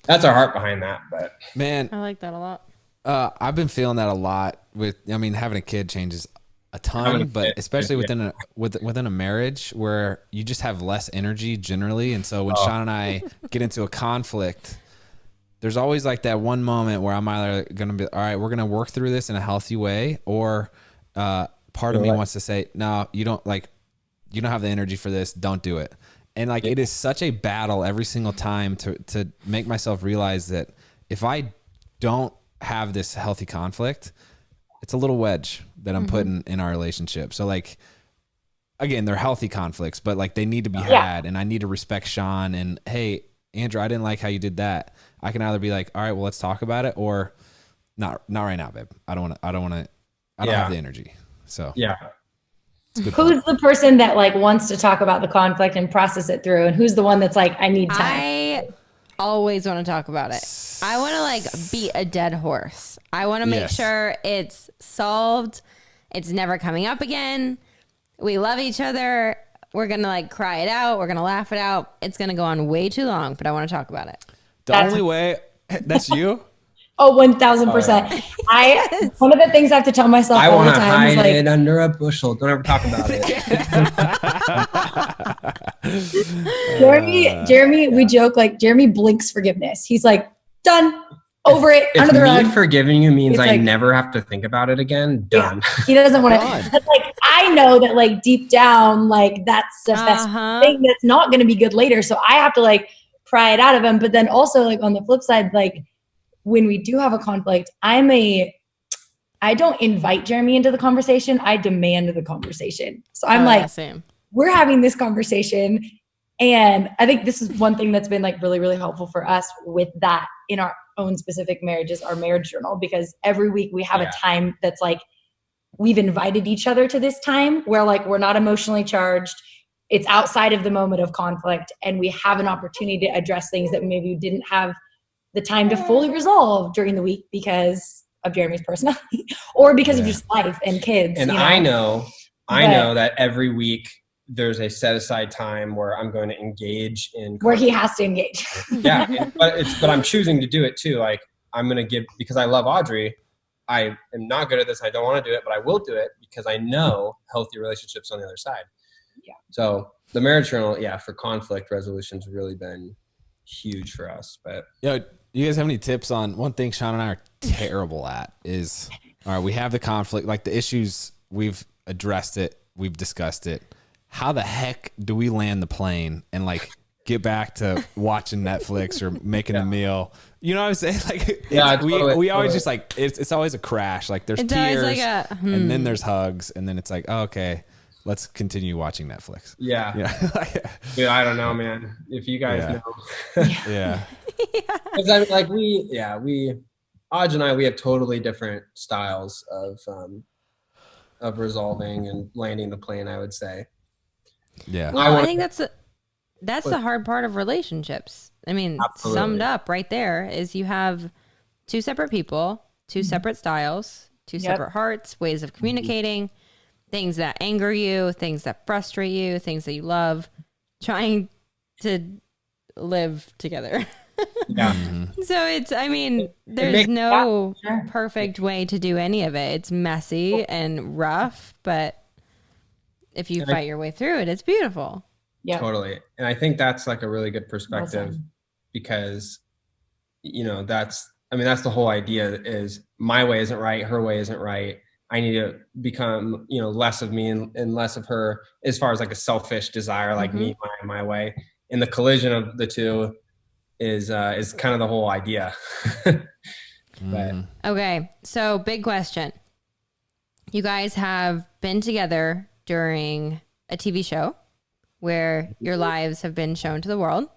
Speaker 3: that's our heart behind that. But
Speaker 2: man,
Speaker 1: I like that a lot.
Speaker 2: I've been feeling that a lot having a kid changes a ton, but especially within a marriage where you just have less energy generally. And so when Shawn and I get into a conflict, there's always like that one moment where I'm either going to be, all right, we're going to work through this in a healthy way, or part of me wants to say, no, you don't have the energy for this. Don't do it. And like, it is such a battle every single time to make myself realize that if I don't have this healthy conflict, it's a little wedge that I'm putting in our relationship. So like, again, they're healthy conflicts, but like they need to be had, and I need to respect Shawn, and hey, Andrew, I didn't like how you did that. I can either be like, all right, well, let's talk about it, or not right now, babe. I don't have the energy. So
Speaker 4: who's the person that like wants to talk about the conflict and process it through, and who's the one that's like, I need time?
Speaker 1: I always want to talk about it. I want to like beat a dead horse. I want to make sure it's solved. It's never coming up again. We love each other. We're going to like cry it out. We're going to laugh it out. It's going to go on way too long, but I want to talk about it.
Speaker 2: Only way, that's you?
Speaker 4: Oh, 1000%. One of the things I have to tell myself all the time is like,
Speaker 3: it under a bushel. Don't ever talk about it.
Speaker 4: Jeremy, we joke like Jeremy blinks forgiveness. He's like, done, over it, under the rug.
Speaker 3: Me forgiving you means I never have to think about it again. Done.
Speaker 4: Yeah, he doesn't want to. Like, I know that like deep down, like that's the best thing that's not going to be good later. So I have to like pry it out of him. But then also like on the flip side, like when we do have a conflict, I don't invite Jeremy into the conversation. I demand the conversation. So I'm we're having this conversation. And I think this is one thing that's been like really, really helpful for us with that in our own specific marriages, our marriage journal, because every week we have a time that's like, we've invited each other to this time where like, we're not emotionally charged. It's outside of the moment of conflict. And we have an opportunity to address things that maybe we didn't have the time to fully resolve during the week because of Jeremy's personality or because of just life and kids.
Speaker 3: And I know that every week there's a set aside time where I'm going to engage in
Speaker 4: where he has to engage.
Speaker 3: but I'm choosing to do it too. Like I'm going to give, because I love Audrey. I am not good at this. I don't want to do it, but I will do it because I know healthy relationships on the other side. Yeah. So the marriage journal, for conflict resolution's really been huge for us. But
Speaker 2: you guys have any tips on one thing Shawn and I are terrible at is, all right, we have the conflict, like the issues, we've addressed it, we've discussed it. How the heck do we land the plane and like get back to watching Netflix or making a meal? You know what I'm saying? Like, we always just like, it's always a crash. Like there's tears like and then there's hugs. And then it's like, oh, okay, let's continue watching Netflix.
Speaker 3: Yeah. Dude, I don't know, man. If you guys know.
Speaker 2: Yeah.
Speaker 3: Cause I mean, like Audrey and I, we have totally different styles of resolving and landing the plane, I would say.
Speaker 2: Yeah.
Speaker 1: Well, I think that's the hard part of relationships. I mean, summed up right there is you have two separate people, two separate styles, two separate hearts, ways of communicating, things that anger you, things that frustrate you, things that you love, trying to live together. So there's no perfect way to do any of it. It's messy and rough, but if you fight your way through it, it's beautiful.
Speaker 3: Yeah, totally. And I think that's like a really good perspective because, that's the whole idea is my way isn't right. Her way isn't right. I need to become, less of me and less of her as far as like a selfish desire, like me, my way. In the collision of the two, is kind of the whole idea. But
Speaker 1: Okay, so big question. You guys have been together during a TV show where your lives have been shown to the world.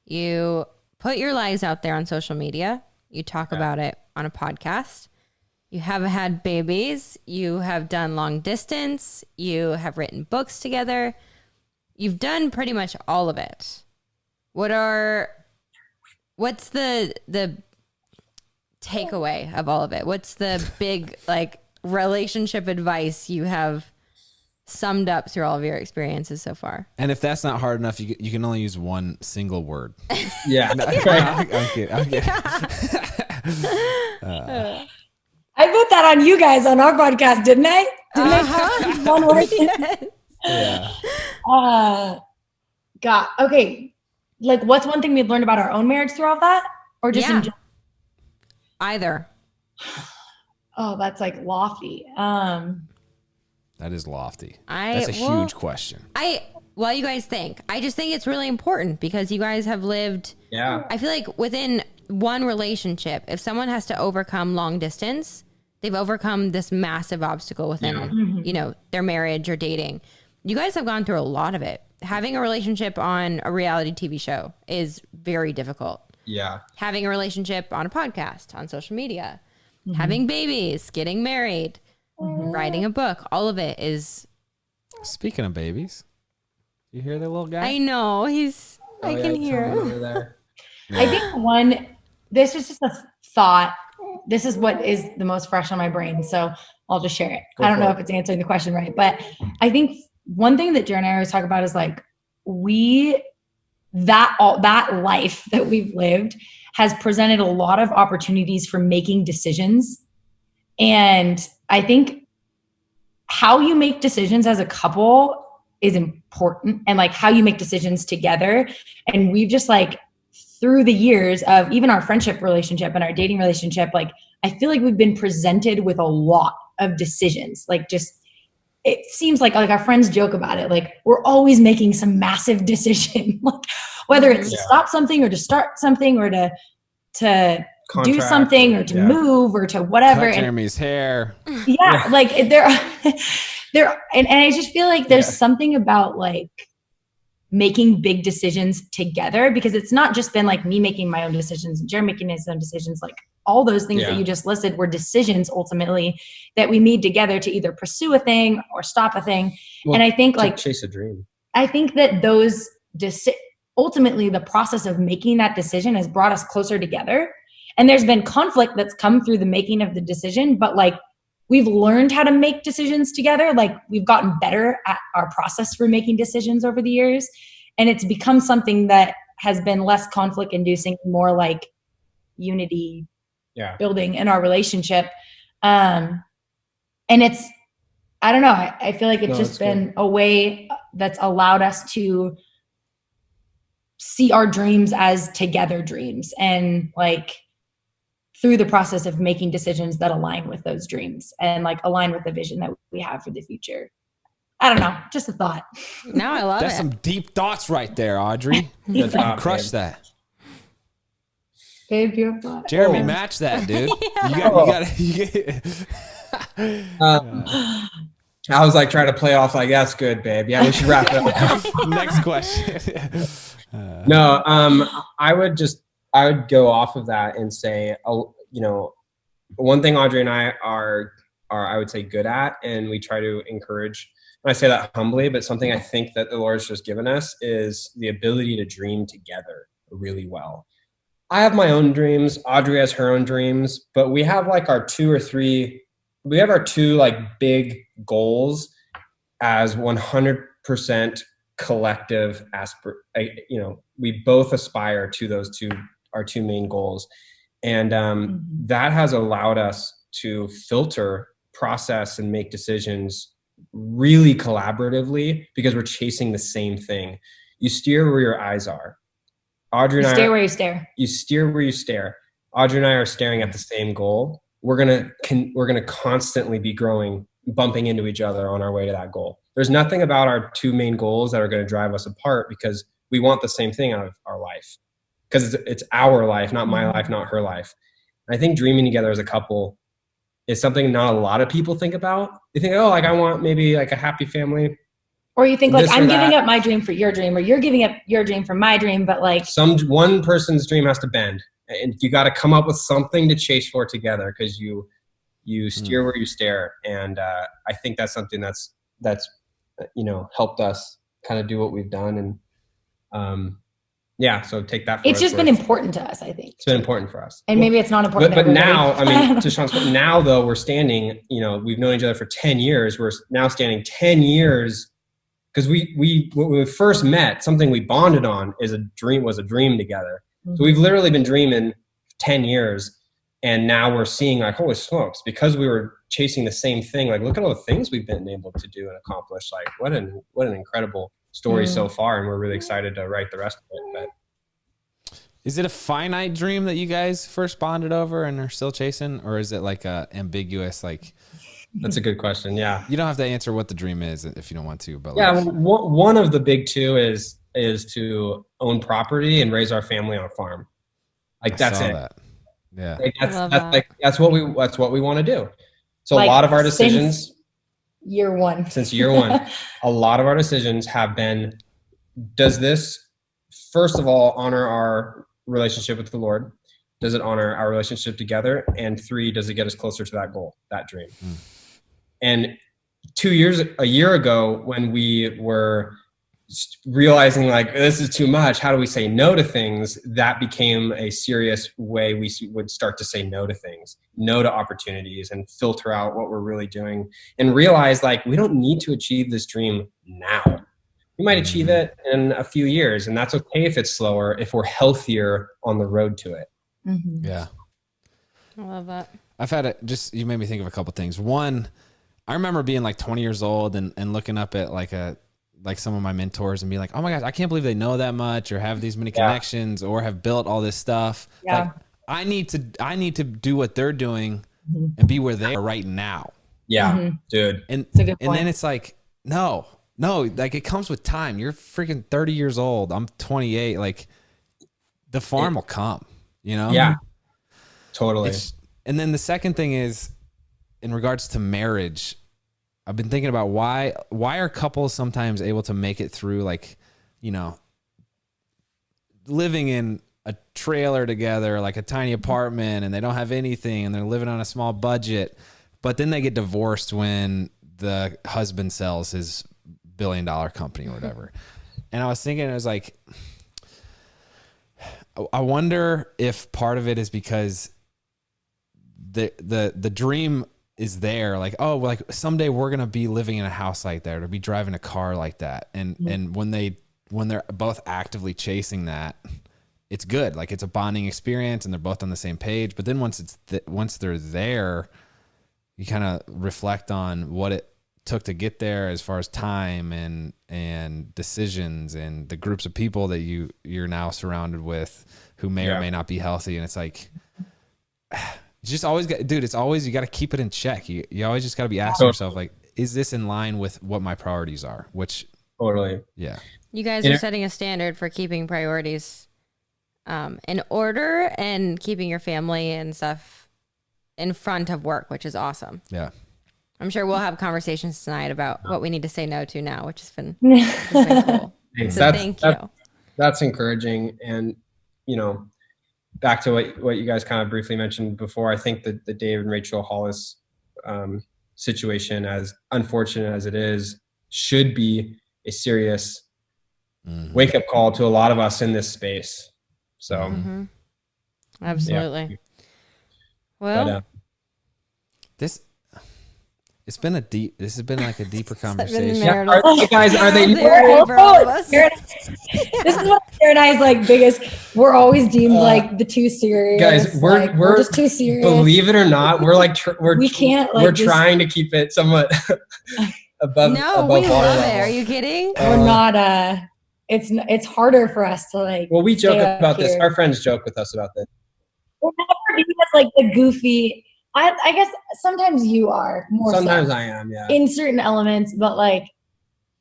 Speaker 1: You put your lives out there on social media. You talk about it on a podcast. You have had babies. You have done long distance. You have written books together. You've done pretty much all of it. What's the takeaway of all of it? What's the big like relationship advice you have summed up through all of your experiences so far?
Speaker 2: And if that's not hard enough, you can only use one single word.
Speaker 3: Yeah.
Speaker 2: I'm kidding.
Speaker 4: I put that on you guys on our podcast, didn't I? One word.
Speaker 2: Yeah.
Speaker 4: God. Okay. Like, what's one thing we've learned about our own marriage through all that, or just in general?
Speaker 1: Either.
Speaker 4: Oh, that's like lofty.
Speaker 2: That is lofty. That's a huge question.
Speaker 1: Well, you guys think? I just think it's really important because you guys have lived.
Speaker 3: Yeah.
Speaker 1: I feel like within one relationship, if someone has to overcome long distance, they've overcome this massive obstacle within, their marriage or dating. You guys have gone through a lot of it. Having a relationship on a reality TV show is very difficult.
Speaker 3: Yeah.
Speaker 1: Having a relationship on a podcast, on social media, having babies, getting married, writing a book, all of it is.
Speaker 2: Speaking of babies, you hear that little guy?
Speaker 1: I know I can hear him.
Speaker 3: Over there.
Speaker 4: I think this is just a thought. This is what is the most fresh on my brain. So I'll just share it. I don't know if it's answering the question right, but I think one thing that Jared and I always talk about is like that life that we've lived has presented a lot of opportunities for making decisions. And I think how you make decisions as a couple is important, and like how you make decisions together. And we've just like, through the years of even our friendship relationship and our dating relationship, like I feel like we've been presented with a lot of decisions. Like just, it seems like our friends joke about it. Like we're always making some massive decision, like whether it's to stop something or to start something or to do something or to move or to whatever.
Speaker 2: Cut Jeremy's hair.
Speaker 4: Yeah. Like and I just feel like there's something about like making big decisions together, because it's not just been like me making my own decisions and Jeremy making his own decisions. Like all those things that you just listed were decisions ultimately that we made together to either pursue a thing or stop a thing. Well, and I think like
Speaker 3: chase a dream. I
Speaker 4: think that those ultimately the process of making that decision has brought us closer together. And there's been conflict that's come through the making of the decision, but like we've learned how to make decisions together. Like we've gotten better at our process for making decisions over the years. And it's become something that has been less conflict inducing, more like unity building in our relationship. And it's, I don't know. I feel like it's just been a way that's allowed us to see our dreams as together dreams, and like through the process of making decisions that align with those dreams and like align with the vision that we have for the future. I don't know. Just a thought.
Speaker 1: No, I love
Speaker 2: That's some deep thoughts right there, Audrey. Crush that.
Speaker 4: Babe, you're fun.
Speaker 2: Jeremy, match that, dude.
Speaker 3: I was like trying to play off like, that's good, babe. Yeah, we should wrap it up.
Speaker 2: Next question.
Speaker 3: No, I would go off of that and say, one thing Audrey and I are I would say good at, and we try to encourage, and I say that humbly, but something I think that the Lord's just given us is the ability to dream together really well. I have my own dreams. Audrey has her own dreams, but we have like our two like big goals as 100% collective we both aspire to those our two main goals. And that has allowed us to filter, process, and make decisions really collaboratively because we're chasing the same thing. You steer where your eyes are. Audrey and I
Speaker 4: steer where you stare.
Speaker 3: You steer where you stare. Audrey and I are staring at the same goal. We're gonna constantly be bumping into each other on our way to that goal. There's nothing about our two main goals that are going to drive us apart because we want the same thing out of our life. because it's our life, not my life, not her life. And I think dreaming together as a couple is something not a lot of people think about. They think, oh, like I want maybe like a happy family.
Speaker 4: Or you think like I'm giving up my dream for your dream, or you're giving up your dream for my dream, but like
Speaker 3: one person's dream has to bend, and you got to come up with something to chase for together, because you steer where you stare. And I think that's something that's helped us kind of do what we've done. And so take that.
Speaker 4: It's just been important to us, I think.
Speaker 3: It's been important for us.
Speaker 4: And maybe it's not important.
Speaker 3: But now, I mean, to Shawn's point, now though we're standing, we've known each other for 10 years. We're now standing 10 years. Because when we first met, something we bonded on was a dream together. Mm-hmm. So we've literally been dreaming 10 years, and now we're seeing like, holy smokes, because we were chasing the same thing. Like, look at all the things we've been able to do and accomplish. Like, what an incredible story so far, and we're really excited to write the rest of it. But
Speaker 2: is it a finite dream that you guys first bonded over and are still chasing, or is it like a ambiguous like?
Speaker 3: That's a good question. Yeah.
Speaker 2: You don't have to answer what the dream is if you don't want to, but
Speaker 3: one of the big two is to own property and raise our family on a farm. Like that's it. That.
Speaker 2: Yeah.
Speaker 3: Like, that's what we want to do. So like, a lot of our decisions
Speaker 4: since year one,
Speaker 3: a lot of our decisions have been, does this first of all honor our relationship with the Lord? Does it honor our relationship together? And 3, does it get us closer to that goal, that dream? And a year ago, when we were realizing like, this is too much, how do we say no to things? That became a serious way we would start to say no to things, no to opportunities, and filter out what we're really doing, and realize like, we don't need to achieve this dream now. We might achieve it in a few years, and that's okay if it's slower, if we're healthier on the road to it.
Speaker 4: Mm-hmm.
Speaker 2: Yeah.
Speaker 1: I love that.
Speaker 2: I've had you made me think of a couple things. One, I remember being like 20 years old and looking up at like some of my mentors and being like, oh my gosh, I can't believe they know that much or have these many connections or have built all this stuff.
Speaker 4: Yeah.
Speaker 2: Like, I need to do what they're doing and be where they are right now.
Speaker 3: Yeah, dude.
Speaker 2: And then it's like, no, like it comes with time. You're freaking 30 years old. I'm 28. Like the farm will come.
Speaker 3: Yeah, totally.
Speaker 2: And then the second thing is, in regards to marriage, I've been thinking about why are couples sometimes able to make it through, like, living in a trailer together, like a tiny apartment, and they don't have anything, and they're living on a small budget, but then they get divorced when the husband sells his $1 billion company or whatever. And I was thinking, it was like, I wonder if part of it is because the dream is there, like, oh, like someday we're gonna be living in a house like that, or be driving a car like that, and when they're both actively chasing that, it's good, like it's a bonding experience, and they're both on the same page. But then once they're there, you kind of reflect on what it took to get there, as far as time and decisions and the groups of people that you're now surrounded with who may or may not be healthy. And it's like, it's just always you got to keep it in check. You always just got to be asking yourself, like, is this in line with what my priorities are? Which
Speaker 3: totally.
Speaker 2: Yeah.
Speaker 1: You guys are setting a standard for keeping priorities in order and keeping your family and stuff in front of work, which is awesome.
Speaker 2: Yeah.
Speaker 1: I'm sure we'll have conversations tonight about what we need to say no to now, which has been cool. So thank you.
Speaker 3: That's encouraging. And, back to what you guys kind of briefly mentioned before, I think that the David and Rachel Hollis situation, as unfortunate as it is, should be a serious wake-up call to a lot of us in this space. So
Speaker 1: absolutely. Well,
Speaker 3: but,
Speaker 2: this has been like a deeper conversation.
Speaker 3: Yeah, are they
Speaker 4: This is what Sarah and I's like biggest. We're always deemed like the too serious.
Speaker 3: Guys, we're
Speaker 4: just too serious.
Speaker 3: Believe it or not, we're like
Speaker 4: we can't.
Speaker 3: We're trying to keep it somewhat above.
Speaker 1: No, we love it. Are you kidding?
Speaker 4: We're not. It's harder for us to like.
Speaker 3: Well, we joke about this. Our friends joke with us about this.
Speaker 4: We're never being like the goofy. I guess sometimes you are more.
Speaker 3: Sometimes I am, yeah.
Speaker 4: In certain elements, but like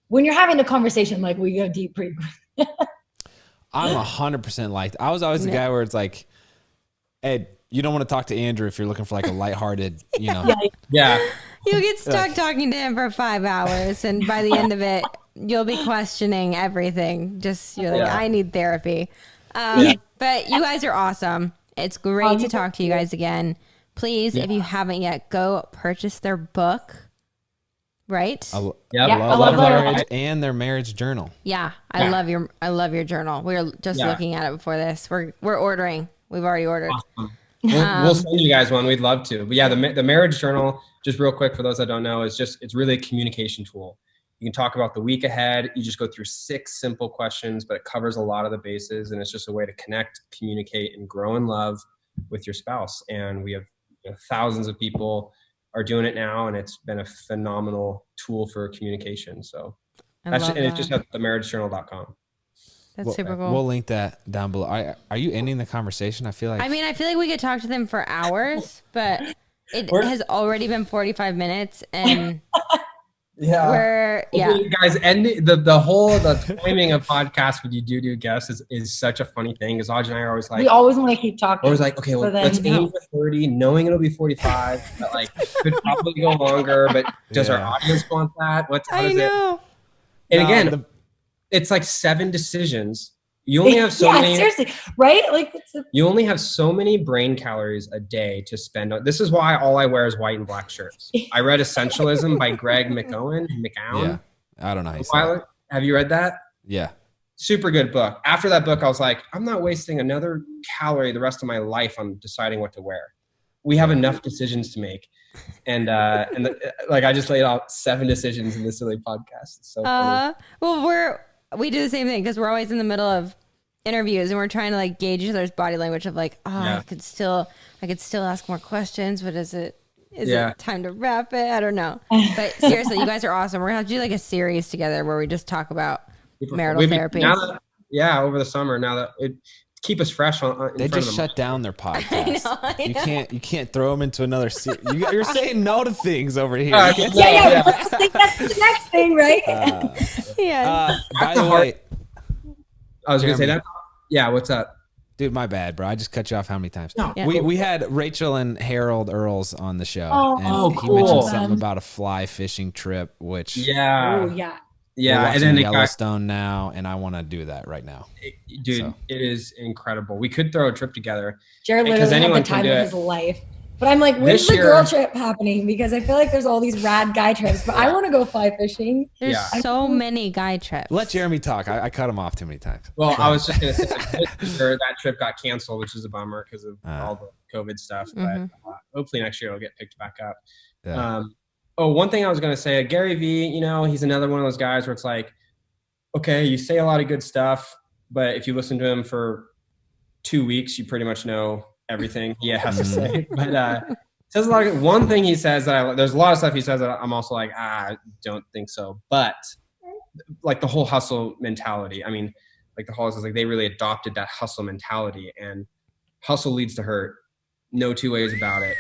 Speaker 4: when you're having a conversation, like we go deep pretty quick.
Speaker 2: I'm 100% like, I was always the guy where it's like, Ed, you don't want to talk to Andrew if you're looking for like a lighthearted, you know.
Speaker 3: Yeah.
Speaker 1: You'll get stuck talking to him for 5 hours, and by the end of it, you'll be questioning everything. Just you're like, I need therapy. But you guys are awesome. It's great to talk to you guys again. Please, if you haven't yet, go purchase their book. Right?
Speaker 2: I love marriage and their marriage journal.
Speaker 1: Yeah, I love your journal. We were just looking at it before this. We're ordering. We've already ordered.
Speaker 3: Awesome. We'll send you guys one. We'd love to. But yeah, the marriage journal, just real quick for those that don't know, it's really a communication tool. You can talk about the week ahead. You just go through 6 simple questions, but it covers a lot of the bases, and it's just a way to connect, communicate, and grow in love with your spouse. And we have thousands of people are doing it now, and it's been a phenomenal tool for communication. So it's just at themarriagejournal.com.
Speaker 1: That's super cool.
Speaker 2: We'll link that down below. Are you ending the conversation? I feel like
Speaker 1: we could talk to them for hours, but it has already been 45 minutes, and
Speaker 3: guys, ending the timing of podcasts when you do guests is such a funny thing, because Audrey and I are always like,
Speaker 4: we always want to keep talking.
Speaker 3: Always like, okay, well, let's aim for 30, knowing it'll be 45, but like could probably go longer. But does our audience want that? How does it? And again, it's like 7 decisions. You only have so many.
Speaker 4: Seriously, right? Like
Speaker 3: you only have so many brain calories a day to spend on. This is why all I wear is white and black shirts. I read Essentialism by Greg McKeown.
Speaker 2: Yeah, I don't know how you say it.
Speaker 3: Have you read that?
Speaker 2: Yeah.
Speaker 3: Super good book. After that book, I was like, I'm not wasting another calorie the rest of my life on deciding what to wear. We have enough decisions to make. And I just laid out 7 decisions in this silly podcast. It's so funny.
Speaker 1: Well, we do the same thing, because we're always in the middle of interviews, and we're trying to like gauge each other's body language of like, I could still ask more questions, but is it time to wrap it? I don't know. But seriously, you guys are awesome. We're gonna have to do like a series together where we just talk about marital therapy.
Speaker 3: Over the summer, now that it keep us fresh on
Speaker 2: they just shut down their podcast. I know. You can't throw them into another series. You're saying no to things over here.
Speaker 4: I think that's the next thing, right?
Speaker 2: By the way,
Speaker 3: I was gonna say that. Yeah, what's up?
Speaker 2: Dude, my bad, bro. I just cut you off how many times?
Speaker 3: No.
Speaker 1: Yeah.
Speaker 2: We had Rachel and Harold Earls on the show. He
Speaker 3: Cool.
Speaker 2: mentioned something about a fly fishing trip, which
Speaker 3: we're
Speaker 2: watching and then Yellowstone now, and I want to do that right now.
Speaker 3: It is incredible. We could throw a trip together.
Speaker 4: Jared literally had the time of his life. But I'm like, when's the girl trip happening? Because I feel like there's all these rad guy trips, but I want to go fly fishing.
Speaker 1: There's so many guy trips.
Speaker 2: Let Jeremy talk. I cut him off too many times.
Speaker 3: Well, I was just going to say that trip got canceled, which is a bummer because of all the COVID stuff. But hopefully next year it'll get picked back up.
Speaker 2: Yeah.
Speaker 3: One thing I was going to say, Gary Vee, he's another one of those guys where it's like, okay, you say a lot of good stuff, but if you listen to him for 2 weeks, you pretty much know everything he has to say. But says a lot of one thing he says that there's a lot of stuff he says that I'm also like, I don't think so. But like the whole hustle mentality, I mean, like the whole is like they really adopted that hustle mentality, and hustle leads to hurt. No 2 ways about it.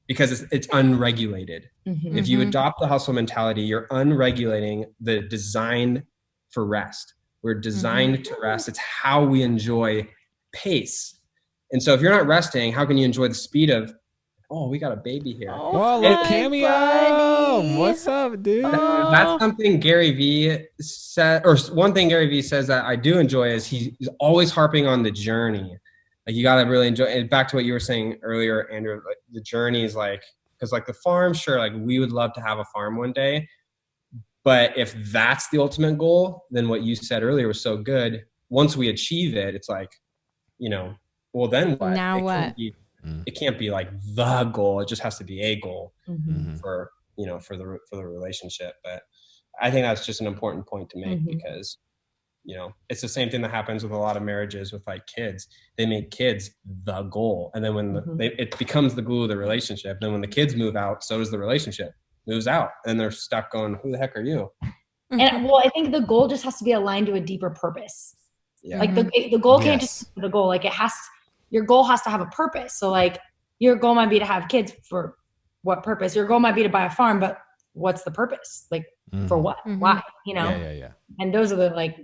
Speaker 3: Because it's unregulated. Mm-hmm. If you adopt the hustle mentality, you're unregulating the design for rest. We're designed to rest. It's how we enjoy pace. And so if you're not resting, how can you enjoy the speed of, we got a baby here.
Speaker 2: Oh, look, Cameo. Buddy. What's up, dude?
Speaker 3: That's something Gary Vee said, or one thing Gary Vee says that I do enjoy is he's always harping on the journey. Like you got to really enjoy it. Back to what you were saying earlier, Andrew, like the journey is like, because like the farm, sure, like we would love to have a farm one day. But if that's the ultimate goal, then what you said earlier was so good. Once we achieve it, it's like, well, then what?
Speaker 1: Now what?
Speaker 3: It can't be like the goal. It just has to be a goal for the relationship. But I think that's just an important point to make because, it's the same thing that happens with a lot of marriages with like kids. They make kids the goal. And then when it becomes the glue of the relationship, then when the kids move out, so does the relationship moves out, and they're stuck going, who the heck are you?
Speaker 4: And well, I think the goal just has to be aligned to a deeper purpose. Yeah. Like the goal can't just be the goal. Like your goal has to have a purpose. So like your goal might be to have kids for what purpose? Your goal might be to buy a farm, but what's the purpose? Like for what? Why?
Speaker 2: Yeah.
Speaker 4: And those are the like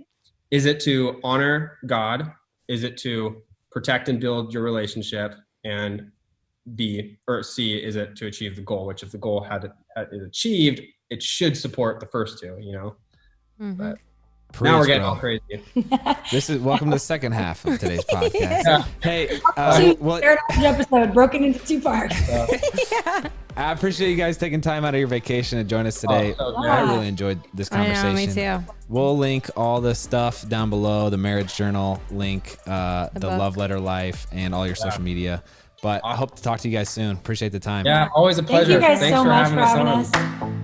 Speaker 3: Is it to honor God? Is it to protect and build your relationship? And B or C, is it to achieve the goal? Which if the goal is achieved, it should support the first two, you know? But now we're getting all crazy.
Speaker 2: This is welcome to the second half of today's podcast.
Speaker 3: Yeah.
Speaker 2: Hey,
Speaker 4: episode broken into 2 parts.
Speaker 2: I appreciate you guys taking time out of your vacation to join us today. I really enjoyed this conversation.
Speaker 1: I know, me too.
Speaker 2: We'll link all the stuff down below, the marriage journal link, the love letter life, and all your social media. But I hope to talk to you guys soon. Appreciate the time.
Speaker 3: Yeah, always a pleasure.
Speaker 4: Thank you guys
Speaker 3: Thanks
Speaker 4: so
Speaker 3: for
Speaker 4: much
Speaker 3: having
Speaker 4: for
Speaker 3: us
Speaker 4: having
Speaker 3: on.
Speaker 4: us.